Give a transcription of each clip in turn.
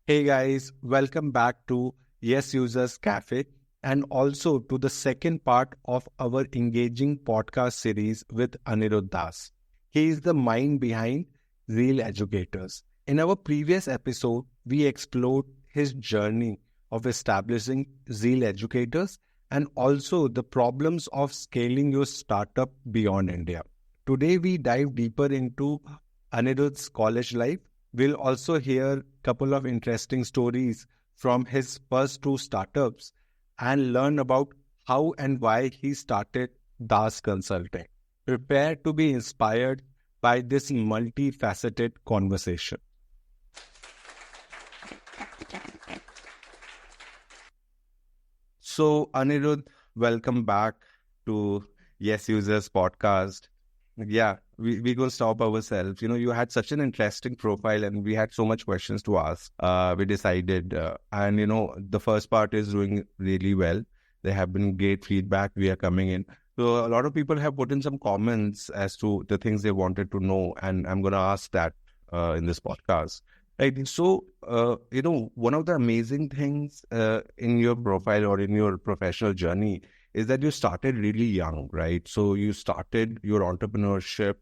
Hey guys, welcome back to Yes Users Cafe and also to the second part of our engaging podcast series with Anirudh Das. He is the mind behind Zeal Educators. In our previous episode, we explored his journey of establishing Zeal Educators and also the problems of scaling your startup beyond India. Today, we dive deeper into Anirudh's college life. We'll also hear a couple of interesting stories from his first two startups and learn about how and why he started Das Consulting. Prepare to be inspired by this multifaceted conversation. So, Anirudh, welcome back to Yes Users podcast. Yeah, we going to stop ourselves. You had such an interesting profile and we had so much questions to ask. We decided, and the first part is doing really well. There have been great feedback. We are coming in. So a lot of people have put in some comments as to the things they wanted to know. And I'm going to ask that in this podcast. Right. So, one of the amazing things in your profile or in your professional journey is that you started really young, right? So you started your entrepreneurship,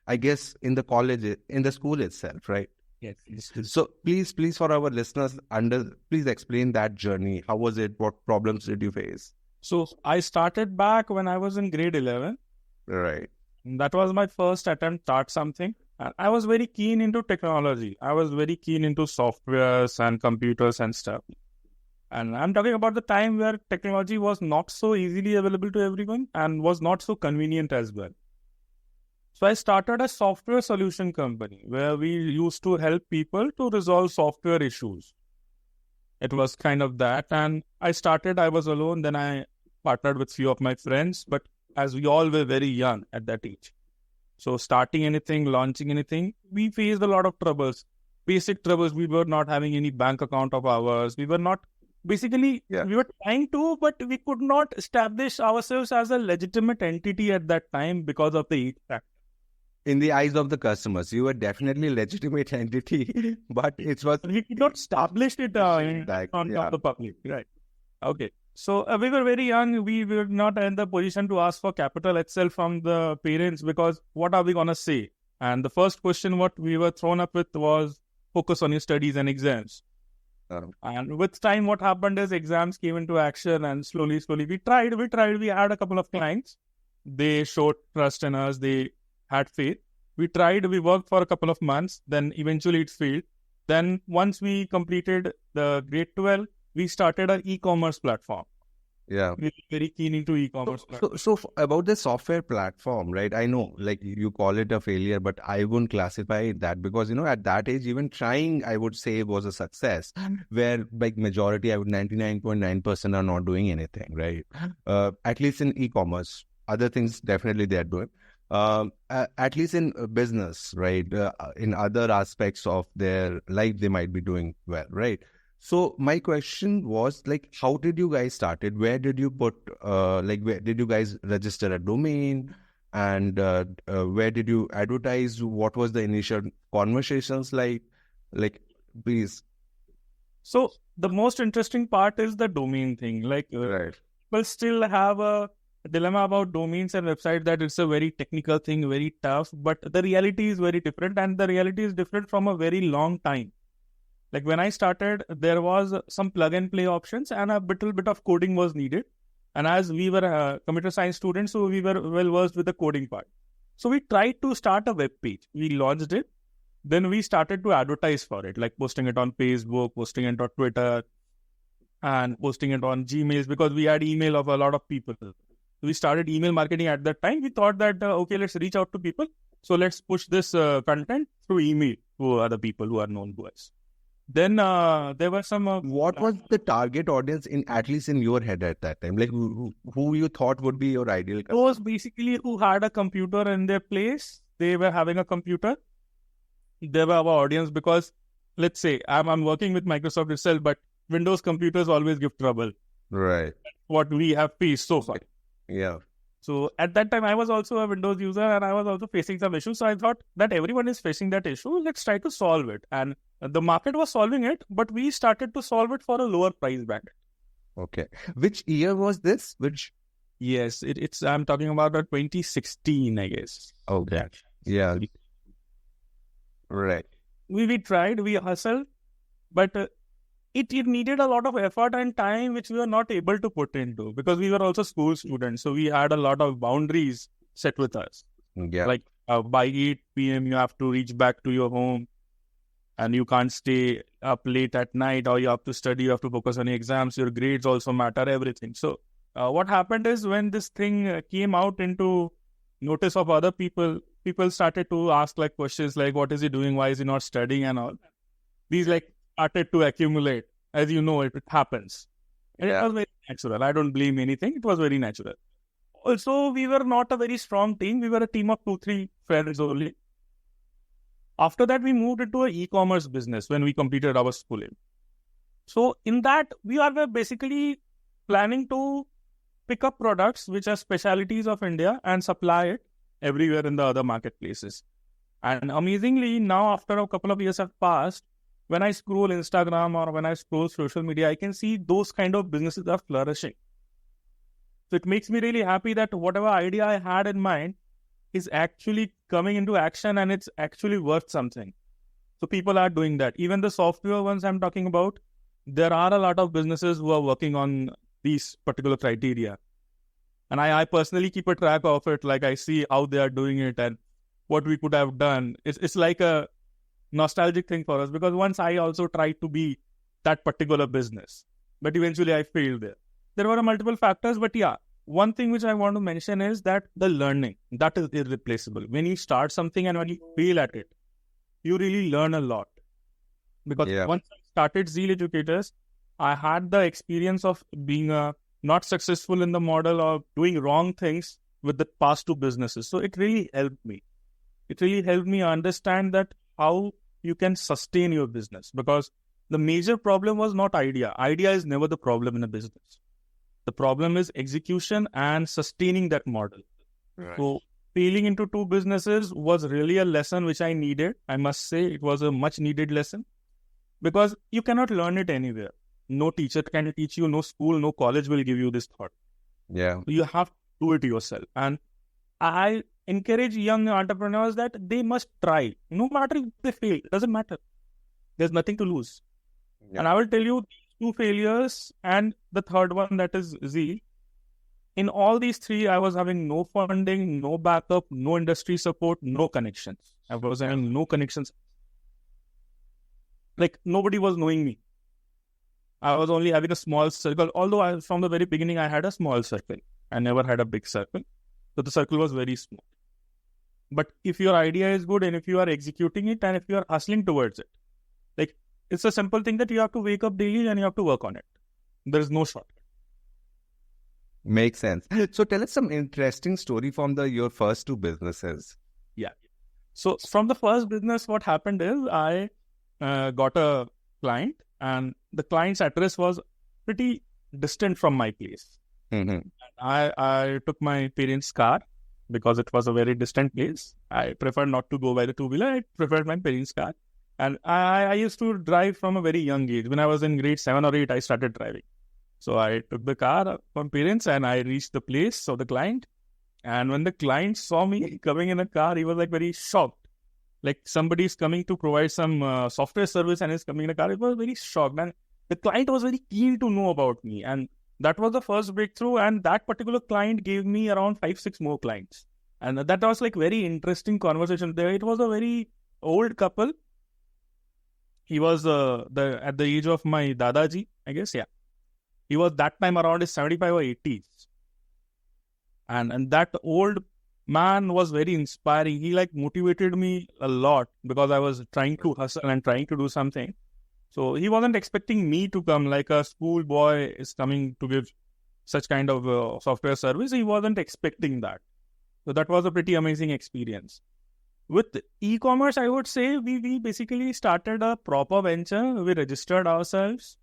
I guess, in the college, in the school itself, right? Yes. So please, for our listeners, please explain that journey. How was it? What problems did you face? So I started back when I was in grade 11. Right. That was my first attempt to start something. And I was very keen into technology. I was very keen into softwares and computers and stuff. And I'm talking about the time where technology was not so easily available to everyone and was not so convenient as well. So I started a software solution company where we used to help people to resolve software issues. It was kind of that. And I was alone. Then I partnered with few of my friends. But as we all were very young at that age. So starting anything, launching anything, we faced a lot of troubles. Basic troubles. We were not having any bank account of ours. We were not we were trying to, but we could not establish ourselves as a legitimate entity at that time because of the age factor. In the eyes of the customers, you were definitely a legitimate entity, but it was... We could not establish it in front of the public. Right. Okay. So we were very young. We were not in the position to ask for capital itself from the parents because what are we going to say? And the first question what we were thrown up with was focus on your studies and exams. And with time, what happened is exams came into action and slowly, we tried. We had a couple of clients. They showed trust in us. They had faith. We tried. We worked for a couple of months. Then eventually it failed. Then once we completed the grade 12, we started an e-commerce platform. Yeah. We were very keen into e-commerce. So about the software platform, right? I know like you call it a failure, but I wouldn't classify it that because, at that age, even trying, I would say was a success where like majority, 99.9% are not doing anything, right? At least in e-commerce, other things definitely they're doing. At least in business, right? In other aspects of their life, they might be doing well, right? So my question was like, how did you guys started? Where did you put, where did you guys register a domain? And where did you advertise? What was the initial conversations like? Like, please. So the most interesting part is the domain thing. Like, right. People still have a dilemma about domains and websites that it's a very technical thing, very tough, but the reality is very different and the reality is different from a very long time. Like when I started, there was some plug and play options and a little bit of coding was needed. And as we were computer science students, so we were well versed with the coding part. So we tried to start a web page. We launched it. Then we started to advertise for it, like posting it on Facebook, posting it on Twitter, and posting it on Gmails because we had email of a lot of people. We started email marketing at that time. We thought that, okay, let's reach out to people. So let's push this content through email to other people who are known to us. Then there were some... what was the target audience at least in your head at that time? Like who you thought would be your ideal customer? Those basically who had a computer in their place. They were having a computer. They were our audience because, let's say, I'm working with Microsoft itself, but Windows computers always give trouble. Right. What we have faced so far. Yeah. So at that time, I was also a Windows user and I was also facing some issues. So I thought that everyone is facing that issue. Let's try to solve it. And The market was solving it, but we started to solve it for a lower price bracket. Okay. Which year was this? Yes, it's I'm talking about 2016, I guess. Okay. Yeah. Right. We tried, we hustled, but it needed a lot of effort and time which we were not able to put into, because we were also school students. So we had a lot of boundaries set with us. Yeah. Like by 8 p.m. you have to reach back to your home, and you can't stay up late at night, or you have to study, you have to focus on your exams, your grades also matter, everything. So what happened is, when this thing came out into notice of other people, people started to ask like questions like, what is he doing? Why is he not studying and all? These like started to accumulate. As you know, it happens. And it was very natural. I don't blame anything. It was very natural. Also, we were not a very strong team. We were a team of 2-3 friends only. After that, we moved into an e-commerce business when we completed our schooling. So in that, we are basically planning to pick up products which are specialities of India and supply it everywhere in the other marketplaces. And amazingly, now after a couple of years have passed, when I scroll Instagram or when I scroll social media, I can see those kind of businesses are flourishing. So it makes me really happy that whatever idea I had in mind is actually coming into action, and it's actually worth something. So people are doing that. Even the software ones I'm talking about, there are a lot of businesses who are working on these particular criteria. And I personally keep a track of it. Like, I see how they are doing it and what we could have done. It's like a nostalgic thing for us, because once I also tried to be that particular business, but eventually I failed there. There were multiple factors, but yeah, one thing which I want to mention is that the learning, that is irreplaceable. When you start something and when you fail at it, you really learn a lot. Because once I started Zeal Educators, I had the experience of being not successful in the model or doing wrong things with the past 2 businesses. So it really helped me. It really helped me understand that how you can sustain your business, because the major problem was not idea. Idea is never the problem in a business. The problem is execution and sustaining that model. Right. So failing into 2 businesses was really a lesson which I needed. I must say it was a much needed lesson, because you cannot learn it anywhere. No teacher can teach you, no school, no college will give you this thought. Yeah. So you have to do it yourself. And I encourage young entrepreneurs that they must try. No matter if they fail, it doesn't matter. There's nothing to lose. Yeah. And I will tell you, 2 failures and the third one, that is Zeal. In all these 3, I was having no funding, no backup, no industry support, no connections. I was having no connections. Like, nobody was knowing me. I was only having a small circle. Although from the very beginning, I had a small circle. I never had a big circle. So the circle was very small. But if your idea is good and if you are executing it and if you are hustling towards it, like, it's a simple thing that you have to wake up daily and you have to work on it. There is no shortcut. Makes sense. So tell us some interesting story from your first 2 businesses. Yeah. So from the first business, what happened is I got a client, and the client's address was pretty distant from my place. Mm-hmm. I took my parents' car because it was a very distant place. I preferred not to go by the 2-wheeler. I preferred my parents' car. And I used to drive from a very young age. When I was in grade 7 or 8, I started driving. So I took the car from parents and I reached the place of the client. And when the client saw me coming in a car, he was like very shocked. Like, somebody is coming to provide some software service and is coming in a car. It was very shocked. And the client was very keen to know about me. And that was the first breakthrough. And that particular client gave me around 5-6 more clients. And that was like very interesting conversation there. It was a very old couple. He was at the age of my Dadaji, I guess. Yeah. He was that time around his 75 or 80s. And that old man was very inspiring. He like motivated me a lot because I was trying to hustle and trying to do something. So he wasn't expecting me to come, like a school boy is coming to give such kind of software service. He wasn't expecting that. So that was a pretty amazing experience. With e-commerce, I would say we basically started a proper venture. We registered ourselves.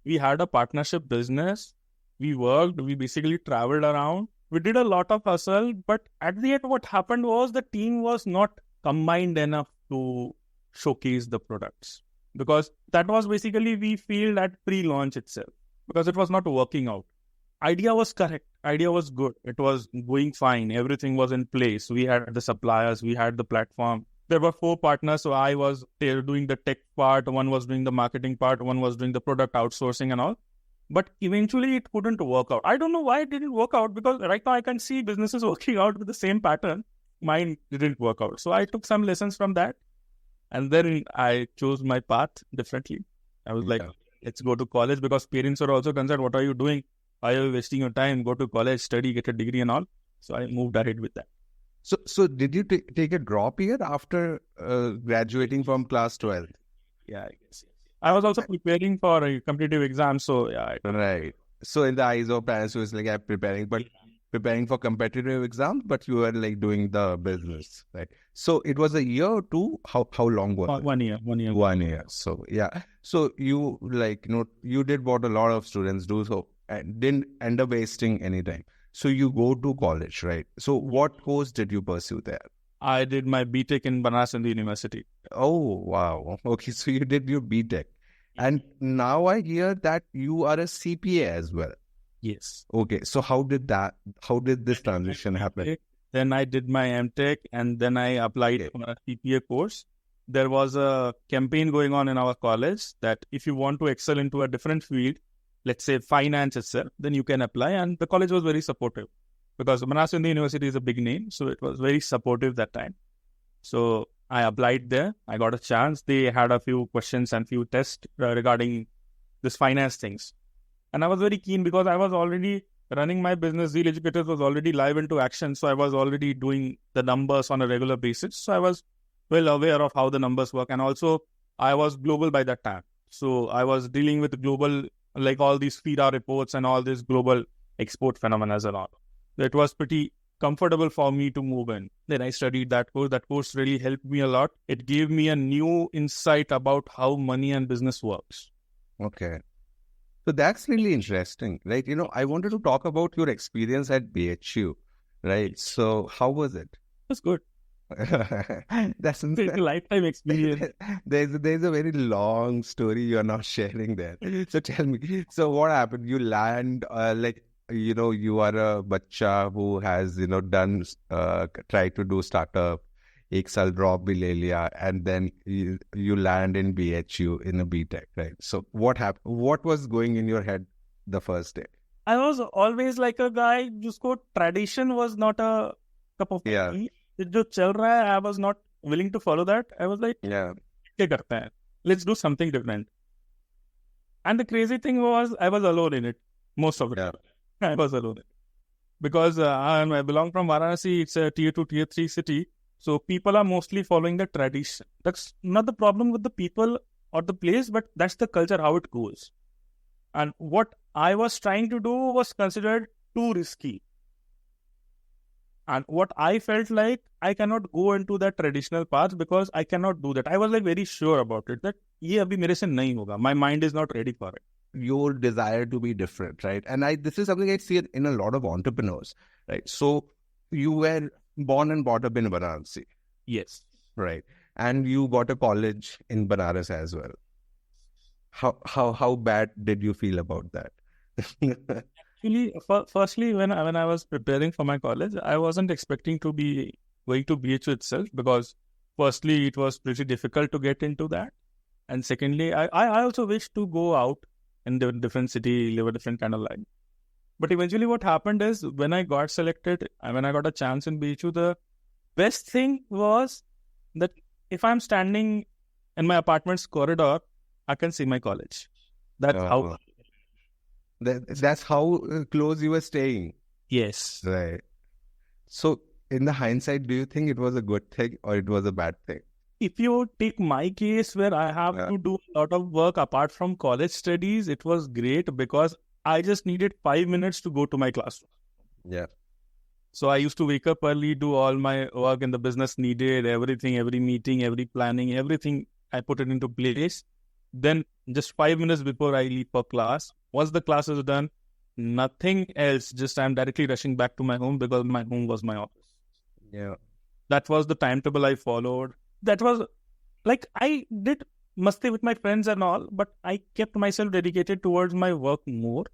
We had a partnership business. We worked. We basically traveled around. We did a lot of hustle. But at the end, what happened was the team was not combined enough to showcase the products. because that was basically we failed at pre-launch itself because it was not working out. Idea was correct. Idea was good. It was going fine. Everything was in place. We had the suppliers. We had the platform. There were 4 partners. So I was there doing the tech part. One was doing the marketing part. One was doing the product outsourcing and all. But eventually it couldn't work out. I don't know why it didn't work out, because right now I can see businesses working out with the same pattern. Mine didn't work out. So I took some lessons from that. And then I chose my path differently. I was like, let's go to college, because parents are also concerned. What are you doing? Why are you wasting your time? Go to college, study, get a degree and all. So I moved ahead with that. So did you take a drop year after graduating from class 12? Yeah, I guess. I was also preparing for a competitive exam. So yeah. Right. So in the eyes of parents, it was like, I'm preparing for competitive exams, but you were like doing the business, right? So it was a year or two. How long was it? 1 year. 1 year. So yeah. So you you did what a lot of students do. So and didn't end up wasting any time. So you go to college, right? So what course did you pursue there? I did my BTech in Banaras Hindu University. Oh, wow. Okay. So you did your BTech. And now I hear that you are a CPA as well. Yes. Okay. So how did this transition happen? Then I did my MTech, and then I applied for a CPA course. There was a campaign going on in our college that if you want to excel into a different field, let's say finance itself, then you can apply. And the college was very supportive, because Banaras Hindu University is a big name. So it was very supportive that time. So I applied there. I got a chance. They had a few questions and few tests regarding this finance things. And I was very keen, because I was already running my business. Zeal Educators was already live into action. So I was already doing the numbers on a regular basis. So I was well aware of how the numbers work. And also I was global by that time. So I was dealing with global, like all these FIRA reports and all this global export phenomena and all. It was pretty comfortable for me to move in. Then I studied that course. That course really helped me a lot. It gave me a new insight about how money and business works. Okay. So that's really interesting, right? I wanted to talk about your experience at BHU, right? So how was it? It's good. That's a lifetime experience. There's a very long story you're not sharing there. So tell me, so what happened? You land, you are a bacha who has, done, tried to do startup, ek saal drop bhi le liya, and then you land in BHU in a BTech, right? So what happened? What was going in your head the first day? I was always like a guy jisko tradition was not a cup of tea. जो चल रहा है, I was not willing to follow that. I was like, क्या करते हैं? Let's do something different. And the crazy thing was, I was alone in it. Most of it. I was alone in it. Because I belong from Varanasi. It's a tier 2, tier 3 city. So people are mostly following the tradition. That's not the problem with the people or the place, but that's the culture, how it goes. And what I was trying to do was considered too risky. And what I felt like, I cannot go into that traditional path because I cannot do that. I was like very sure about it that ye abhi mere se nahi hoga. My mind is not ready for it. Your desire to be different, right? And this is something I see in a lot of entrepreneurs, right? So you were born and brought up in Varanasi. Yes. Right. And you got a college in Banaras as well. How bad did you feel about that? Actually, firstly, when I was preparing for my college, I wasn't expecting to be going to BHU itself, because firstly, it was pretty difficult to get into that. And secondly, I also wished to go out in a different city, live a different kind of life. But eventually what happened is, when I got selected, when I got a chance in BHU, the best thing was that if I'm standing in my apartment's corridor, I can see my college. That's how... That's how close you were staying. Yes. Right. So, in the hindsight, do you think it was a good thing or it was a bad thing? If you take my case, where I have to do a lot of work apart from college studies, it was great because I just needed 5 minutes to go to my classroom. Yeah. So I used to wake up early, do all my work in the business needed, everything, every meeting, every planning, everything, I put it into place. Then just 5 minutes before I leave for class, once the class is done, nothing else, just I'm directly rushing back to my home, because my home was my office. Yeah. That was the timetable I followed. That was like, I did masti with my friends and all, but I kept myself dedicated towards my work more.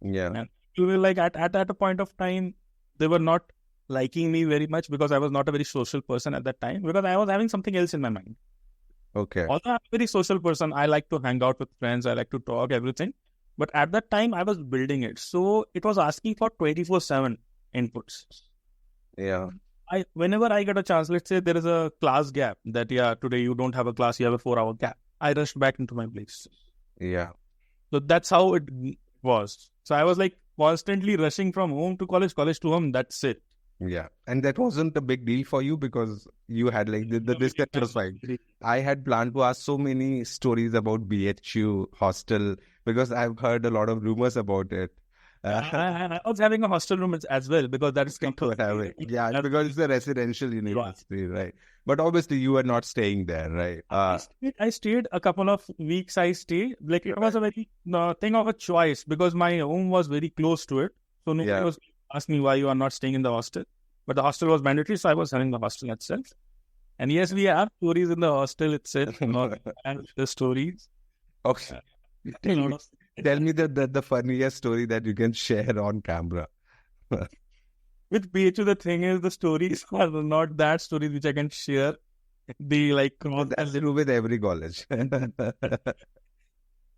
Yeah. And you were like at a point of time, they were not liking me very much because I was not a very social person at that time, because I was having something else in my mind. Okay. Although I'm a very social person, I like to hang out with friends, I like to talk, everything. But at that time, I was building it. So it was asking for 24/7 inputs. Yeah. Whenever I get a chance, let's say there is a class gap that, today you don't have a class, you have a 4-hour gap. I rushed back into my place. Yeah. So that's how it was. So I was like constantly rushing from home to college to home. That's it. Yeah. And that wasn't a big deal for you because you had like the distance was fine. I had planned to ask so many stories about BHU hostel because I've heard a lot of rumors about it. I was having a hostel room as well, because that is yeah, because it's a residential university, right? But obviously you were not staying there, right? I stayed a couple of weeks. I stayed, like, it was a very thing of a choice, because my home was very close to it. So nobody was asking me why you are not staying in the hostel. But the hostel was mandatory, so I was having the hostel itself. And yes, we have stories in the hostel itself, and the stories. Okay. Tell me the funniest story that you can share on camera. With BHU, the thing is, the stories are not that stories which I can share. That's true with every college.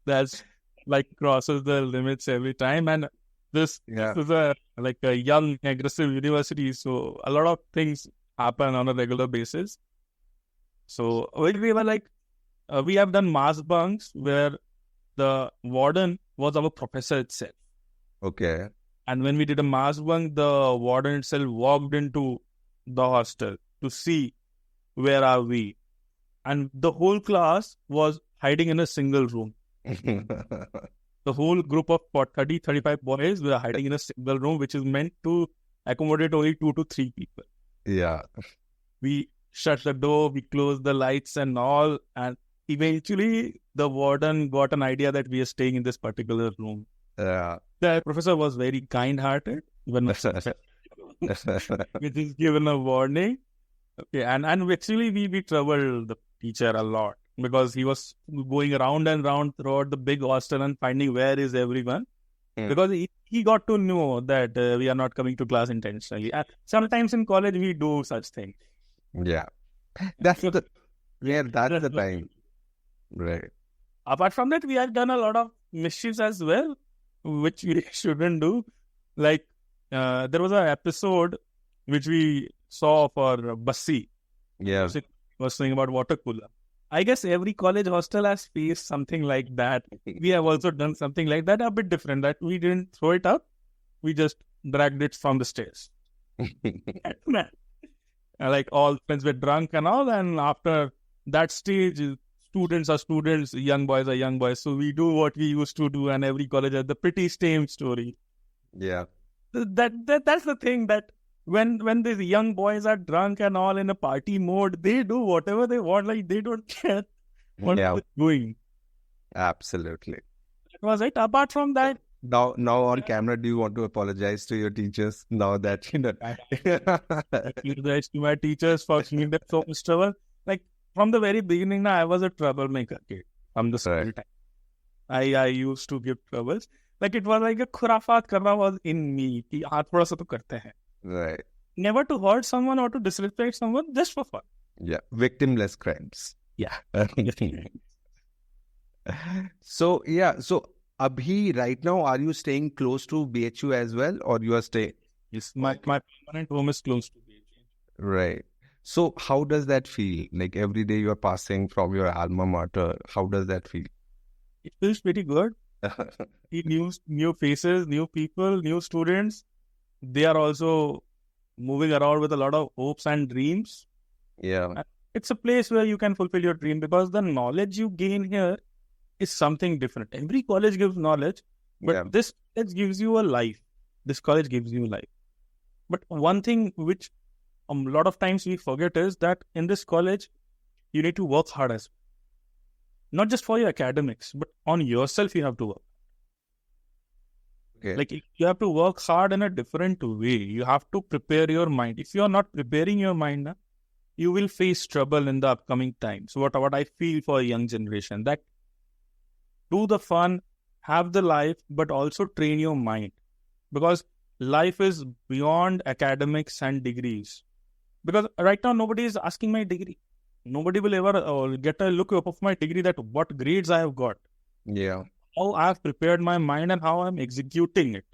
That's like crosses the limits every time. And this is a young, aggressive university. So a lot of things happen on a regular basis. So we were like, we have done mass bunks where the warden was our professor itself. Okay. And when we did a mass bunk, the warden itself walked into the hostel to see where are we. And the whole class was hiding in a single room. The whole group of 30, 35 boys were hiding in a single room, which is meant to accommodate only 2 to 3 people. Yeah. We shut the door, we closed the lights and all. And eventually, the warden got an idea that we are staying in this particular room. Yeah. The professor was very kind-hearted, which is given a warning. Okay, and actually we troubled the teacher a lot, because he was going around and round throughout the big hostel and finding where is everyone. Because he got to know that we are not coming to class intentionally. And sometimes in college we do such things. Yeah. That's the time. Right. Apart from that, we have done a lot of mischiefs as well, which we shouldn't do. Like, there was an episode which we saw for Bassi. Yeah. It was saying about water cooler. I guess every college hostel has faced something like that. We have also done something like that, a bit different, that we didn't throw it up. We just dragged it from the stairs. Like, all friends were drunk and all. And after that stage, students are students, young boys are young boys. So we do what we used to do, and every college has the pretty same story. Yeah. That's the thing, that when these young boys are drunk and all in a party mode, they do whatever they want. Like, they don't care what they're doing. Absolutely. That was it. Apart from that, now on camera, do you want to apologize to your teachers now that apologize to my teachers for giving them so much trouble. Like, from the very beginning, I was a troublemaker kid from the school time. I used to give troubles. Like, it was like a khurafat karna was in me. Ki haan thoda sa to karte hain. Right. Never to hurt someone or to disrespect someone, just for fun. Yeah. Victimless crimes. Yeah. So Abhi, right now, are you staying close to BHU as well, or you are staying? Yes, my permanent home is close to BHU. Right. So how does that feel? Like, every day you are passing from your alma mater. How does that feel? It feels pretty good. New faces, new people, new students. They are also moving around with a lot of hopes and dreams. Yeah. It's a place where you can fulfill your dream, because the knowledge you gain here is something different. Every college gives knowledge, but this college gives you a life. This college gives you life. But one thing which a lot of times we forget is that in this college, you need to work hard as well. Not just for your academics, but on yourself you have to work. Okay. Like, you have to work hard in a different way. You have to prepare your mind. If you are not preparing your mind, you will face trouble in the upcoming time. So what I feel for a young generation, that do the fun, have the life, but also train your mind, because life is beyond academics and degrees. Because right now nobody is asking my degree. Nobody will ever get a look up of my degree, that what grades I have got. Yeah. How I have prepared my mind and how I'm executing it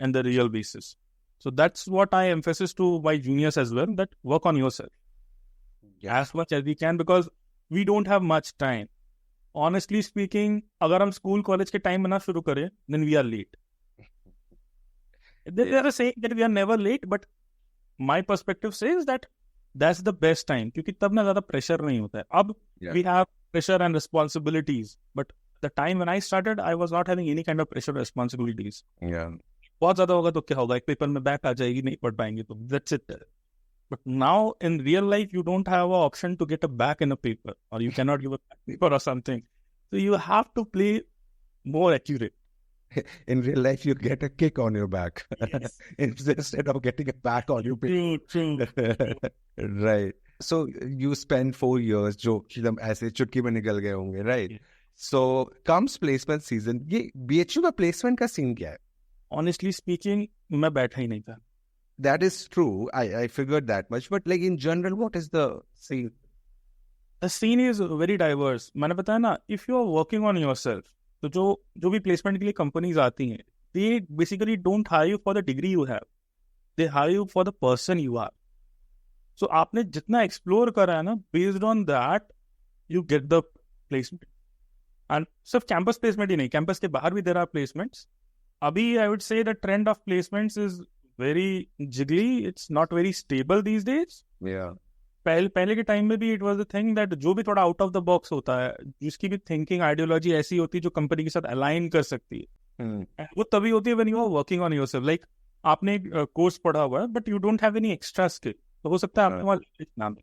on the real basis. So that's what I emphasize to my juniors as well, that work on yourself as much as we can, because we don't have much time. Honestly speaking, अगर हम school college के time बना शुरू करें, then we are late. They are saying that we are never late, but my perspective says that that's the best time, क्योंकि तब ना ज़्यादा pressure नहीं होता है. अब we have pressure and responsibilities, but the time when I started, I was not having any kind of pressure or responsibilities. Yeah. बहुत ज़्यादा होगा तो क्या होगा, एक पेपर में बैक आ जाएगी, नहीं पढ़ पाएंगे तो that's it. But now in real life, you don't have an option to get a back in a paper, or you cannot give a paper or something. So you have to play more accurate. In real life, you get a kick on your back instead of getting a back on your back. True. Right. So you spend 4 years, जो एकदम ऐसे चुटकी में निकल गए होंगे, right? Yeah. So comes placement season. ये BHU का placement का scene क्या है? Honestly speaking, मैं बैठा ही नहीं था. That is true. I figured that much. But like in general, what is the scene? The scene is very diverse. मैंने बताया ना, if you are working on yourself, तो जो भी placement के लिए companies आती हैं, they basically don't hire you for the degree you have. They hire you for the person you are. So आपने जितना explore करा है ना, based on that, you get the placement. And सिर्फ campus placement ही नहीं, campus के बाहर भी there are placements. अभी I would say the trend of placements is very jiggly. It's not very stable these days. Yeah. पहले के time में भी it was the thing that जो भी थोड़ा out of the box होता है, जिसकी भी thinking ideology ऐसी होती है जो कंपनी के साथ align कर सकती है, वो तभी होती है when you are working on yourself. Like आपने कोर्स पढ़ा हुआ है, but you don't have any extra skill, तो हो सकता है आपके वहाँ नाम.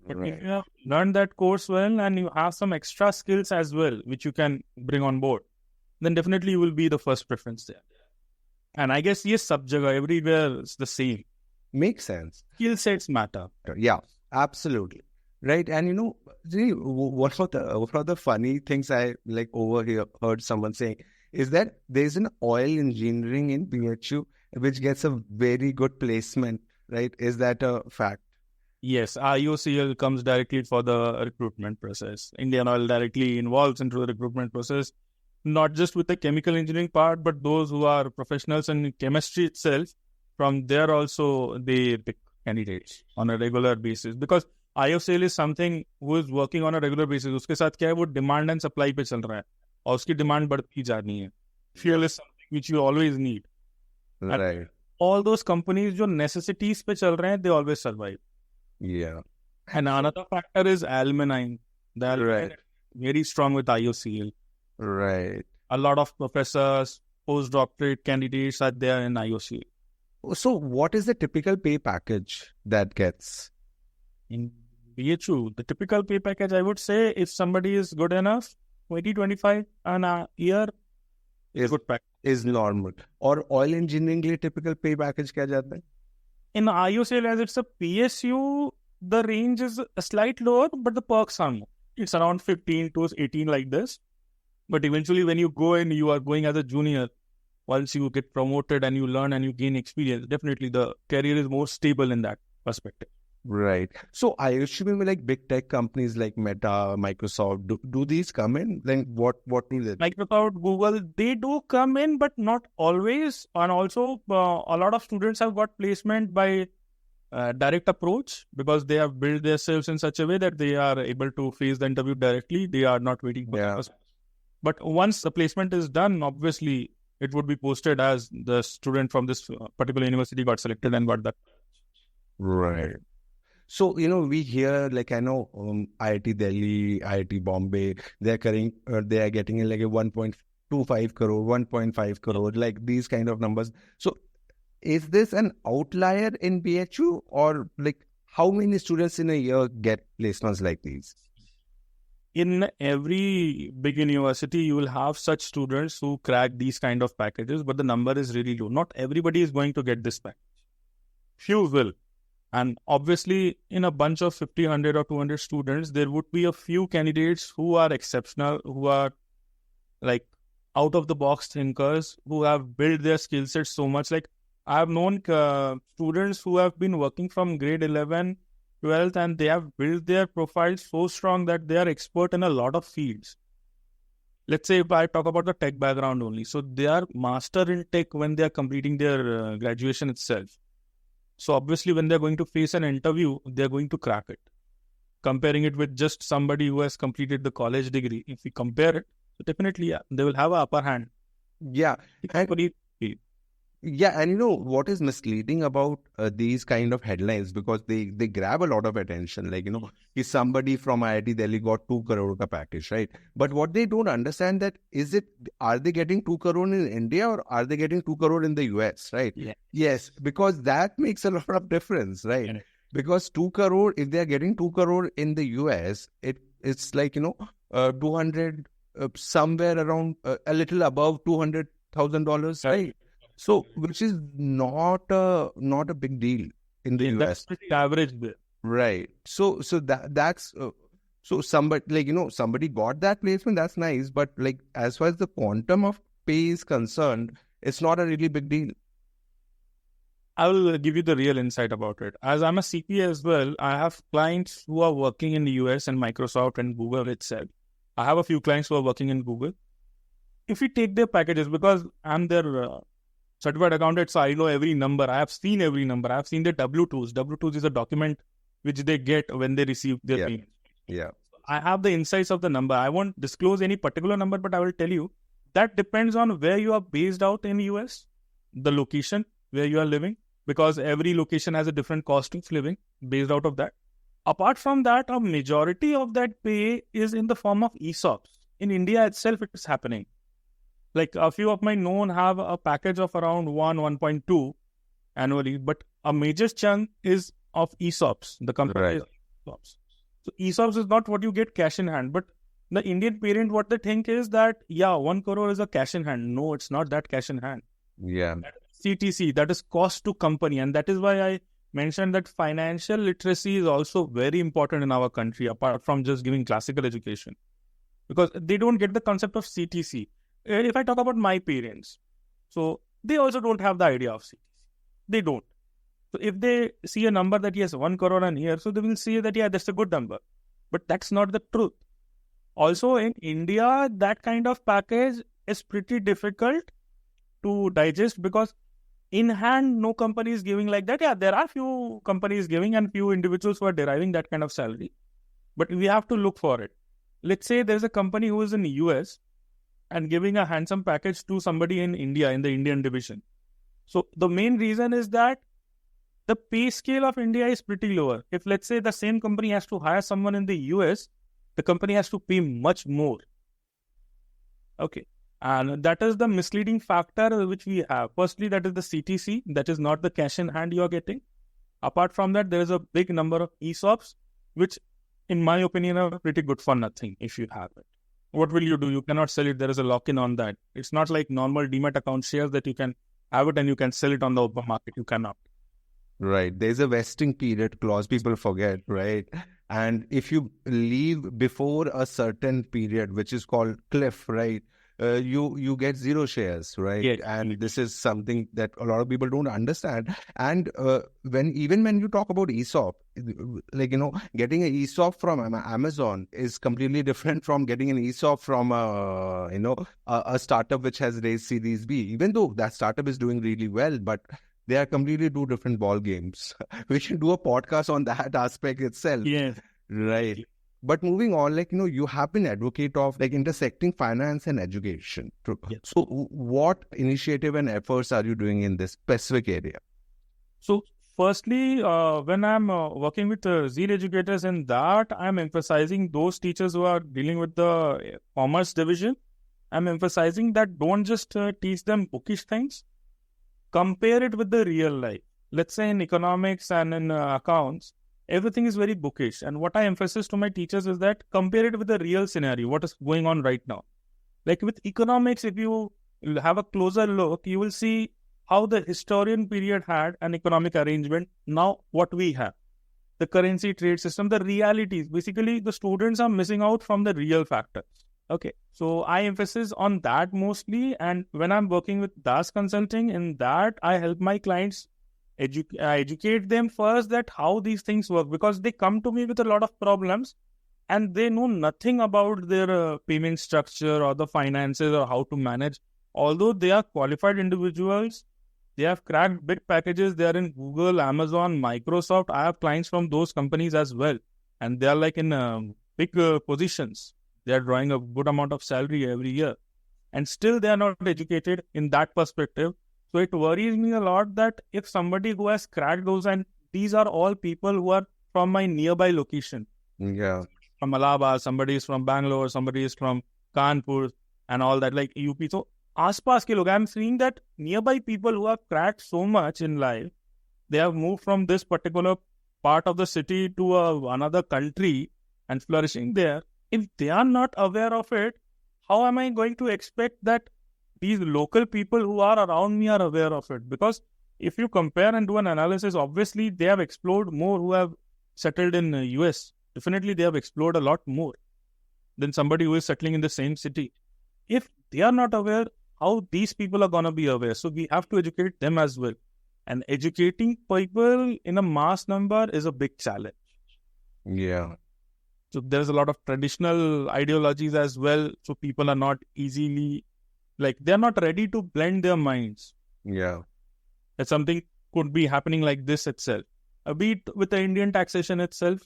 But if you have learned that course well and you have some extra skills as well, which you can bring on board, then definitely you will be the first preference there. And I guess yes, sab jagah, everywhere it's the same. Makes sense. Skill sets matter. Yeah, absolutely. Right. And you know, really, one of the funny things I like heard someone saying is that there's an oil engineering in BHU which gets a very good placement, right? Is that a fact? Yes, IOCL comes directly for the recruitment process. Indian Oil directly involves into the recruitment process, not just with the chemical engineering part, but those who are professionals in chemistry itself. From there also they pick candidates on a regular basis, because IOCL is something who is working on a regular basis. उसके साथ क्या है, वो demand and supply पे चल रहा है और उसकी demand बढ़ती जा रही है. Fuel is something which you always need. Right. And all those companies जो necessities पे चल रहे हैं, they always survive. Yeah. And another factor is alumni. The alumni Right. very strong with IOCL. Right. A lot of professors, postdoctorate candidates are there in IOCL. So what is the typical pay package that gets? In BHU, the typical pay package, I would say, if somebody is good enough, 20-25 an a year is good package. Is normal. Or oil engineering के लिए typical pay package क्या जाता है? In IOCL, as it's a PSU, the range is a slight lower, but the perks are more. It's around 15 to 18 like this. But eventually, when you go in, you are going as a junior. Once you get promoted and you learn and you gain experience, definitely the career is more stable in that perspective. Right. So I assume like big tech companies like Meta, Microsoft, do these come in? Then what do they? Microsoft, Google, they do come in, but not always. And also, a lot of students have got placement by direct approach, because they have built themselves in such a way that they are able to face the interview directly. They are not waiting for us. But once the placement is done, obviously, it would be posted as the student from this particular university got selected and got that. Right. So, you know, we hear, like, I know IIT Delhi, IIT Bombay, they are getting in like a 1.25 crore, 1.5 crore, like these kind of numbers. So is this an outlier in BHU, or like how many students in a year get placements like these? In every big university, you will have such students who crack these kind of packages, but the number is really low. Not everybody is going to get this package. Few will. And obviously, in a bunch of 50, 100 or 200 students, there would be a few candidates who are exceptional, who are like out of the box thinkers, who have built their skill set so much. Like I have known students who have been working from grade 11, 12th, and they have built their profile so strong that they are expert in a lot of fields. Let's say if I talk about the tech background only. So they are master in tech when they are completing their graduation itself. So obviously when they're going to face an interview, they're going to crack it. Comparing it with just somebody who has completed the college degree, if we compare it, so definitely, yeah, they will have an upper hand. Yeah. Yeah, and what is misleading about these kind of headlines, because they grab a lot of attention. Like, is somebody from IIT Delhi got 2 crore ka package, right? But what they don't understand that are they getting 2 crore in India or are they getting 2 crore in the US, right? Yeah. Yes, because that makes a lot of difference, right? Yeah. Because 2 crore, if they are getting 2 crore in the US, it's like, 200, somewhere around a little above $200,000, right? So, which is not a big deal in the US. That's pretty average there. Right. So that's so somebody, like, somebody got that placement, that's nice, but like as far as the quantum of pay is concerned, it's not a really big deal. I will give you the real insight about it. As I'm a CPA as well, I have clients who are working in the US and Microsoft and Google itself. I have a few clients who are working in Google. If we take their packages, because I'm their certified accountant, so I know every number. I have seen every number. I have seen their W-2s. W-2s is a document which they get when they receive their payment. Yeah. I have the insights of the number. I won't disclose any particular number, but I will tell you that depends on where you are based out in the US, the location where you are living, because every location has a different cost of living based out of that. Apart from that, a majority of that pay is in the form of ESOPs. In India itself, it is happening. Like a few of my known have a package of around 1.2 annually, but a major chunk is of ESOPs. The company is ESOPs. So ESOPs is not what you get cash in hand, but the Indian parent, what they think is that, 1 crore is a cash in hand. No, it's not that cash in hand. Yeah. CTC, that is cost to company. And that is why I mentioned that financial literacy is also very important in our country, apart from just giving classical education. Because they don't get the concept of CTC. If I talk about my parents, so they also don't have the idea of CTC. They don't. So if they see a number that yes, 1 crore a year, so they will say that that's a good number. But that's not the truth. Also in India, that kind of package is pretty difficult to digest, because in hand, no company is giving like that. Yeah, there are few companies giving and few individuals who are deriving that kind of salary. But we have to look for it. Let's say there's a company who is in the US and giving a handsome package to somebody in India, in the Indian division. So the main reason is that the pay scale of India is pretty lower. If let's say the same company has to hire someone in the US, the company has to pay much more. Okay. And that is the misleading factor which we have. Firstly, that is the CTC. That is not the cash in hand you are getting. Apart from that, there is a big number of ESOPs, which in my opinion are pretty good for nothing if you have it. What will you do? You cannot sell it. There is a lock-in on that. It's not like normal Demat account shares that you can have it and you can sell it on the open market. You cannot. Right. There's a vesting period clause. People forget, right? And if you leave before a certain period, which is called cliff, right? You get 0 shares, right? Yes. And this is something that a lot of people don't understand. And when you talk about ESOP, like, getting an ESOP from Amazon is completely different from getting an ESOP from a startup which has raised Series B. Even though that startup is doing really well, but they are completely 2 different ball games. We should do a podcast on that aspect itself. Yes. Right. But moving on, like, you have been advocate of like intersecting finance and education. Yes. So what initiative and efforts are you doing in this specific area? So firstly, when I'm working with Zeal Educators, in that, I'm emphasizing those teachers who are dealing with the commerce division. I'm emphasizing that don't just teach them bookish things. Compare it with the real life. Let's say in economics and in accounts, everything is very bookish. And what I emphasize to my teachers is that compare it with the real scenario, what is going on right now. Like with economics, if you have a closer look, you will see how the historian period had an economic arrangement. Now what we have, the currency trade system, the realities. Basically, the students are missing out from the real factors. Okay. So I emphasize on that mostly. And when I'm working with Das Consulting, in that I help my clients educate them first that how these things work, because they come to me with a lot of problems and they know nothing about their payment structure or the finances or how to manage. Although they are qualified individuals, they have cracked big packages. They are in Google, Amazon, Microsoft. I have clients from those companies as well. And they are like in big positions. They are drawing a good amount of salary every year. And still they are not educated in that perspective. So it worries me a lot that if somebody who has cracked those, and these are all people who are from my nearby location. Yeah. From Allahabad, somebody is from Bangalore, somebody is from Kanpur and all that, like UP. So आसपास के लोग, I'm seeing that nearby people who have cracked so much in life, they have moved from this particular part of the city to another country and flourishing there. If they are not aware of it, how am I going to expect that these local people who are around me are aware of it? Because if you compare and do an analysis, obviously they have explored more who have settled in US. Definitely they have explored a lot more than somebody who is settling in the same city. If they are not aware, how these people are going to be aware? So we have to educate them as well. And educating people in a mass number is a big challenge. Yeah. So there's a lot of traditional ideologies as well. So people are not easily, like they're not ready to blend their minds. Yeah. That something could be happening like this itself. A bit with the Indian taxation itself,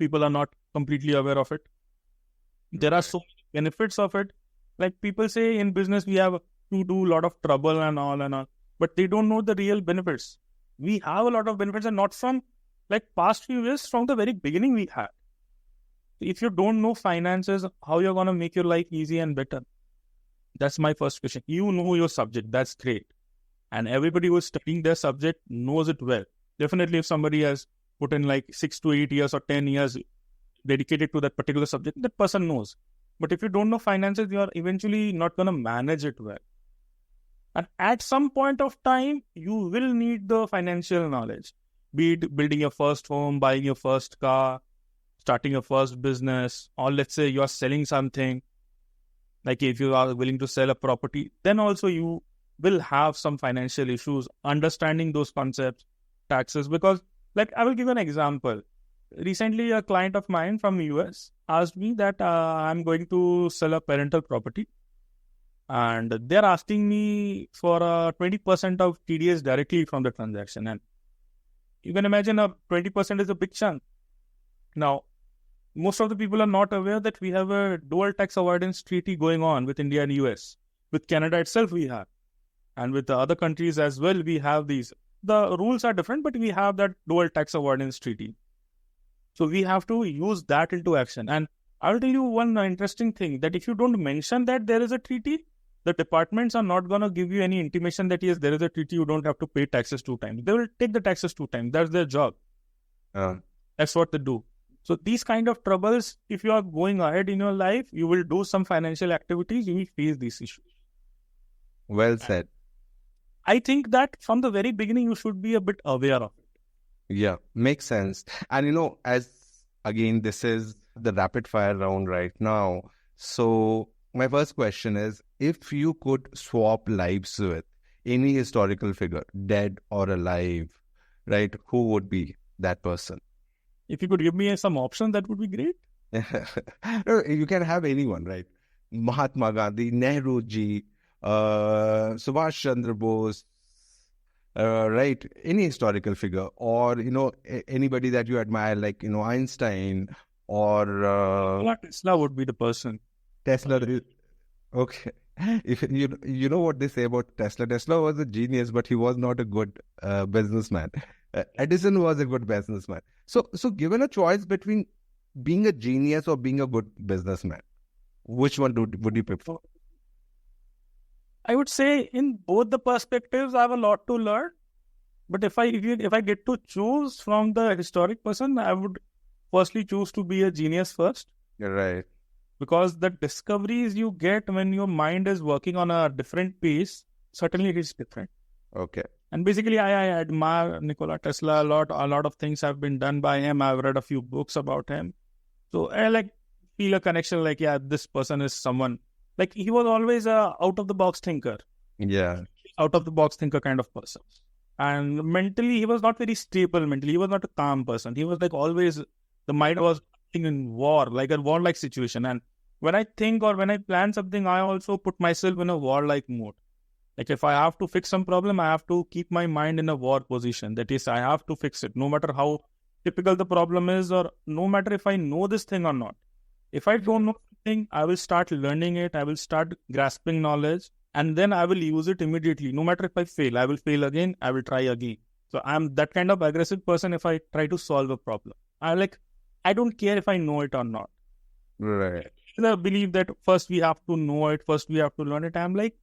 people are not completely aware of it. There are so many benefits of it. Like people say in business, we have to do a lot of trouble and all, but they don't know the real benefits. We have a lot of benefits, and not from like past few years, from the very beginning we had. If you don't know finances, how you're going to make your life easy and better? That's my first question. You know your subject. That's great. And everybody who is studying their subject knows it well. Definitely if somebody has put in like 6 to 8 years or 10 years dedicated to that particular subject, that person knows. But if you don't know finances, you are eventually not going to manage it well. And at some point of time, you will need the financial knowledge. Be it building your first home, buying your first car, starting your first business, or let's say you are selling something. Like if you are willing to sell a property, then also you will have some financial issues, understanding those concepts, taxes. Because like I will give an example. Recently, a client of mine from US asked me that I'm going to sell a parental property, and they're asking me for 20% of TDS directly from the transaction. And you can imagine 20% is a big chunk. Now, most of the people are not aware that we have a dual tax avoidance treaty going on with India and US. With Canada itself, we have. And with the other countries as well, we have these. The rules are different, but we have that dual tax avoidance treaty. So we have to use that into action. And I'll tell you one interesting thing, that if you don't mention that there is a treaty, the departments are not going to give you any intimation that yes, there is a treaty, you don't have to pay taxes 2 times. They will take the taxes 2 times. That's their job. That's what they do. So these kind of troubles, if you are going ahead in your life, you will do some financial activities, you will face these issues. Well said. I think that from the very beginning, you should be a bit aware of it. Yeah, makes sense. And as again, this is the rapid fire round right now. So my first question is, if you could swap lives with any historical figure, dead or alive, right, who would be that person? If you could give me some options, that would be great. No, you can have anyone, right? Mahatma Gandhi, Nehru ji, Subhash Chandra Bose, right? Any historical figure, or anybody that you admire, like Einstein, or Tesla would be the person. Tesla. Okay. If you know what they say about Tesla. Tesla was a genius, but he was not a good businessman. Edison was a good businessman. So given a choice between being a genius or being a good businessman, which one would you prefer? I would say in both the perspectives, I have a lot to learn. But if I get to choose from the historic person, I would firstly choose to be a genius first. You're right. Because the discoveries you get when your mind is working on a different pace, certainly it is different. Okay. And basically, I admire Nikola Tesla a lot. A lot of things have been done by him. I've read a few books about him. So I like feel a connection like, yeah, this person is someone. Like he was always a out of the box thinker. Yeah. Out of the box thinker kind of person. And mentally, he was not very stable mentally. He was not a calm person. He was like always, the mind was in war, like a war-like situation. And when I think or when I plan something, I also put myself in a war-like mode. Like if I have to fix some problem, I have to keep my mind in a war position. That is, I have to fix it, no matter how typical the problem is, or no matter if I know this thing or not. If I don't know something, I will start learning it. I will start grasping knowledge, and then I will use it immediately. No matter if I fail, I will fail again. I will try again. So I'm that kind of aggressive person. If I try to solve a problem, I don't care if I know it or not. Right. I believe that first we have to know it. First we have to learn it. I'm like,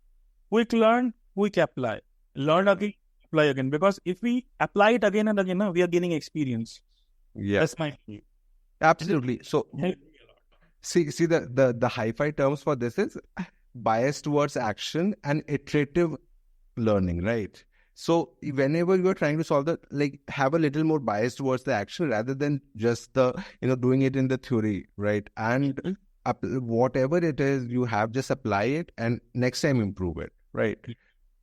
quick learn, quick apply. Learn again, apply again. Because if we apply it again and again, we are gaining experience. Yeah. That's my view. Absolutely. So see the hi-fi terms for this is bias towards action and iterative learning, right? So whenever you're trying to solve the, like, have a little more bias towards the action rather than just the, doing it in the theory, right? And whatever it is you have, just apply it and next time improve it, right?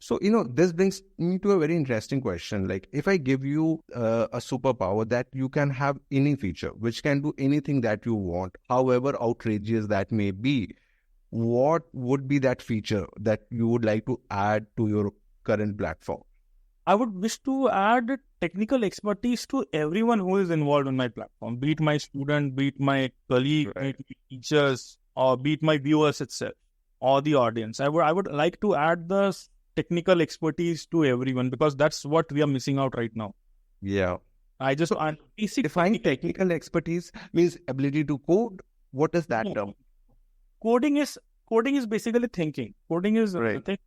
So, this brings me to a very interesting question. Like, if I give you a superpower that you can have any feature, which can do anything that you want, however outrageous that may be, what would be that feature that you would like to add to your current platform? I would wish to add technical expertise to everyone who is involved in my platform, be it my student, be it my colleague, Right. be it teachers, or be it my viewers itself, or the audience. I would like to add the technical expertise to everyone, because that's what we are missing out right now. Yeah. Define technical expertise means ability to code. What is that term? Coding is basically thinking. Coding is Right.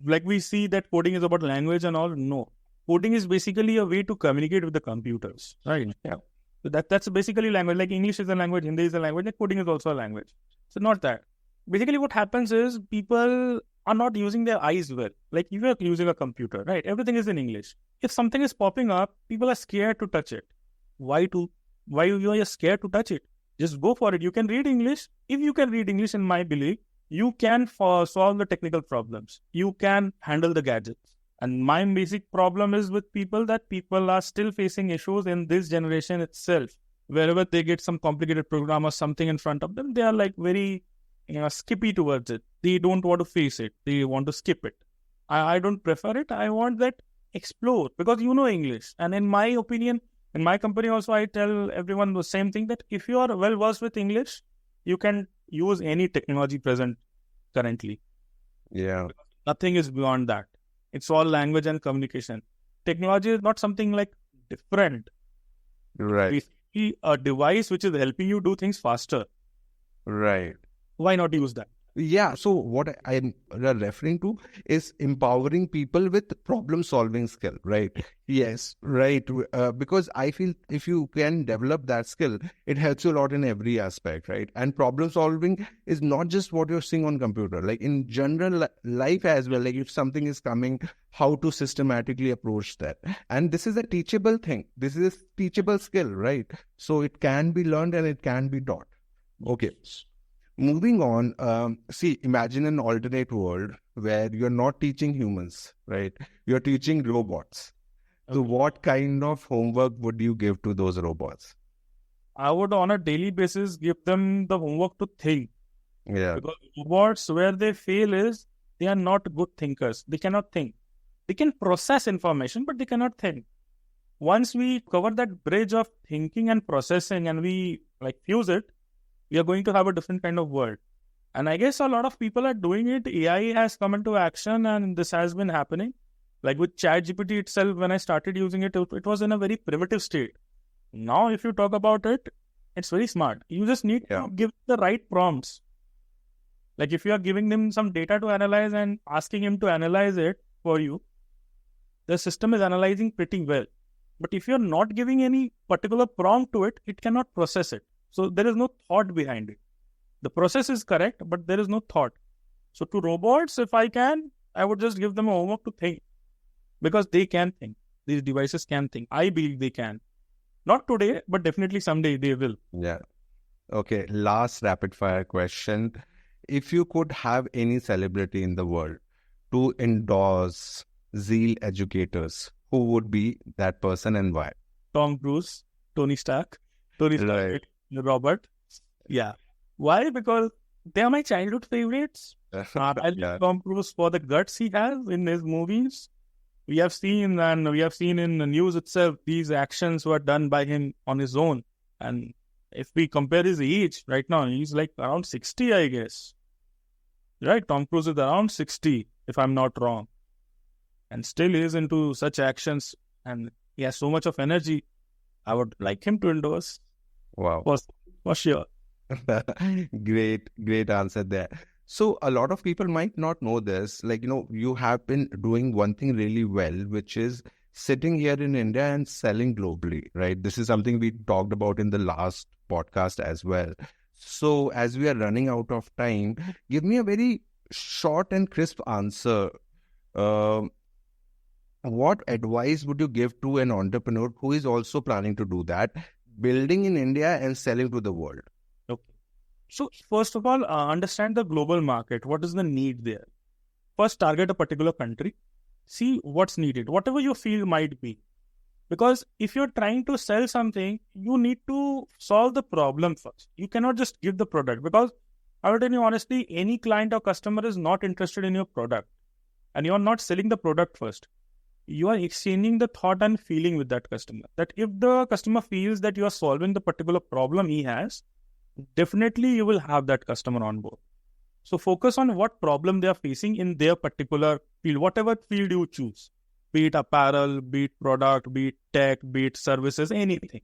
like we see that coding is about language and all. No, coding is basically a way to communicate with the computers, right? Yeah. So that's basically language. Like English is a language, Hindi is a language, like coding is also a language. So not that. Basically, what happens is people are not using their eyes well. Like you are using a computer, right? Everything is in English. If something is popping up, people are scared to touch it. Why you are scared to touch it? Just go for it. You can read English. If you can read English, in my belief, you can solve the technical problems. You can handle the gadgets. And my basic problem is with people that people are still facing issues in this generation itself. Wherever they get some complicated program or something in front of them, they are like very skippy towards it. They don't want to face it. They want to skip it. I don't prefer it. I want that explore, because you know English. And in my opinion, in my company also, I tell everyone the same thing, that if you are well versed with English, you can use any technology present currently. Yeah. Nothing is beyond that. It's all language and communication. Technology is not something like different. Right. It's basically a device which is helping you do things faster. Right. Why not use that? Yeah. So what I'm referring to is empowering people with problem-solving skill, right? Yes, right. Because I feel if you can develop that skill, it helps you a lot in every aspect, right? And problem-solving is not just what you're seeing on computer. Like in general life as well. Like if something is coming, how to systematically approach that. And this is a teachable thing. This is a teachable skill, right? So it can be learned and it can be taught. Okay. Moving on, imagine an alternate world where you're not teaching humans, right? You're teaching robots. Okay. So what kind of homework would you give to those robots? I would, on a daily basis, give them the homework to think. Yeah. Because robots, where they fail is, they are not good thinkers. They cannot think. They can process information, but they cannot think. Once we cover that bridge of thinking and processing and we fuse it, we are going to have a different kind of world. And I guess a lot of people are doing it. AI has come into action and this has been happening. Like with ChatGPT itself, when I started using it, it was in a very primitive state. Now, if you talk about it, it's very smart. You just need to give the right prompts. Like if you are giving them some data to analyze and asking him to analyze it for you, the system is analyzing pretty well. But if you're not giving any particular prompt to it, it cannot process it. So there is no thought behind it. The process is correct, but there is no thought. So to robots, if I can, I would just give them a homework to think. because they can think. These devices can think. I believe they can. Not today, but definitely someday they will. Yeah. Okay, last rapid fire question. If you could have any celebrity in the world to endorse Zeal Educators, who would be that person and why? Tom Cruise, Tony Stark, Right. Robert. Yeah. Why? Because they are my childhood favorites. I love Yeah. Tom Cruise for the guts he has in his movies. We have seen in the news itself, these actions were done by him on his own. And if we compare his age right now, he's like around 60, I guess. Right? Tom Cruise is around 60, if I'm not wrong. And still he is into such actions and he has so much of energy. I would like him to endorse Wow. for sure. Great answer there. So a lot of people might not know this. Like, you have been doing one thing really well, which is sitting here in India and selling globally, right? This is something we talked about in the last podcast as well. So as we are running out of time, give me a very short and crisp answer. Um what advice would you give to an entrepreneur who is also planning to do that, building in India and selling to the world? Okay. So first of all, understand the global market. What is the need there? First, target a particular country. See what's needed, whatever your field might be. Because if you're trying to sell something, you need to solve the problem first. You cannot just give the product, because I will tell you honestly, any client or customer is not interested in your product and you're not selling the product first. You are exchanging the thought and feeling with that customer. That if the customer feels that you are solving the particular problem he has, definitely you will have that customer on board. So focus on what problem they are facing in their particular field, whatever field you choose, be it apparel, be it product, be it tech, be it services, anything.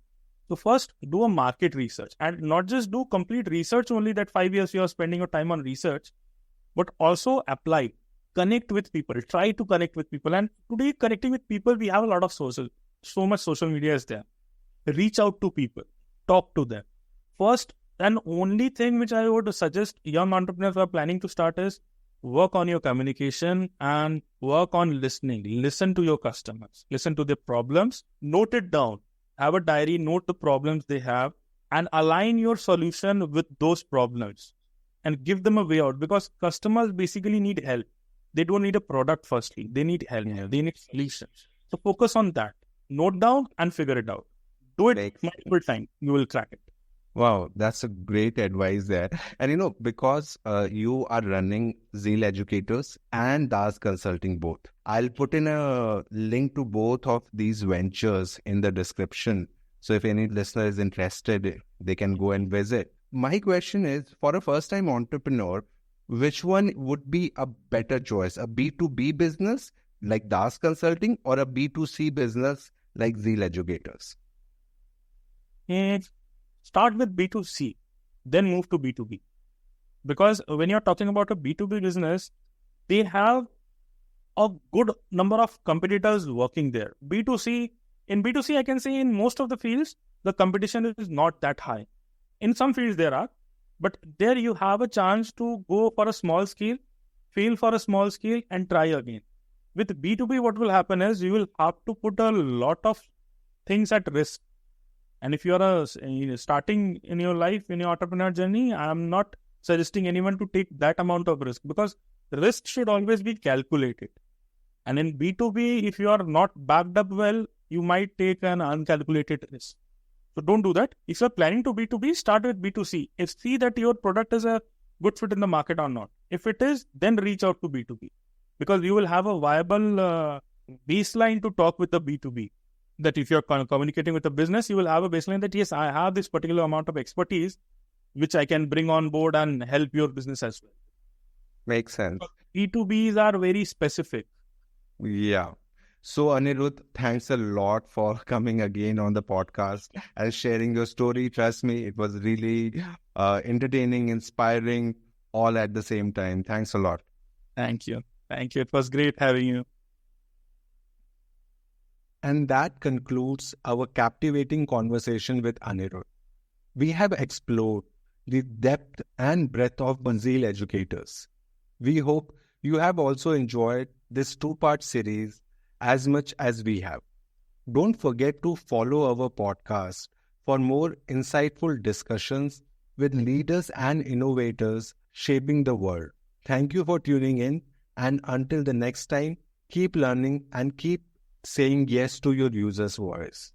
So first do a market research, and not just do complete research only, that 5 years you are spending your time on research, but also apply, connect with people, try to connect with people. And today connecting with people, we have a lot of so much social media is there. Reach out to people, talk to them. First and only thing which I would suggest young entrepreneurs who are planning to start is work on your communication and work on listening. Listen to your customers, listen to their problems, note it down, have a diary, note the problems they have, and align your solution with those problems and give them a way out, because customers basically need help. They don't need a product firstly, they need help, they need solutions. So focus on that, note down and figure it out. Do it multiple times, you will crack it. Wow, that's a great advice there. And because you are running Zeal Educators and DAS Consulting both, I'll put in a link to both of these ventures in the description. So if any listener is interested, they can go and visit. My question is, for a first-time entrepreneur, which one would be a better choice? A B2B business like DAS Consulting or a B2C business like Zeal Educators? Start with B2C, then move to B2B. Because when you're talking about a B2B business, they have a good number of competitors working there. In B2C, I can say in most of the fields, the competition is not that high. In some fields there are, but there you have a chance to go for a small scale, fail for a small scale and try again. With B2B, what will happen is you will have to put a lot of things at risk. And if you are starting in your life, in your entrepreneur journey, I am not suggesting anyone to take that amount of risk, because risk should always be calculated. And in B2B, if you are not backed up well, you might take an uncalculated risk. So don't do that. If you are planning to B2B, start with B2C. See that your product is a good fit in the market or not. If it is, then reach out to B2B, because you will have a viable baseline to talk with the B2B. That if you're communicating with a business, you will have a baseline that, yes, I have this particular amount of expertise, which I can bring on board and help your business as well. Makes sense. B2Bs are very specific. Yeah. So Anirudh, thanks a lot for coming again on the podcast and sharing your story. Trust me, it was really entertaining, inspiring, all at the same time. Thanks a lot. Thank you. It was great having you. And that concludes our captivating conversation with Anirudh. We have explored the depth and breadth of Zeal Educators. We hope you have also enjoyed this two-part series as much as we have. Don't forget to follow our podcast for more insightful discussions with leaders and innovators shaping the world. Thank you for tuning in, and until the next time, keep learning and keep saying yes to your user's voice.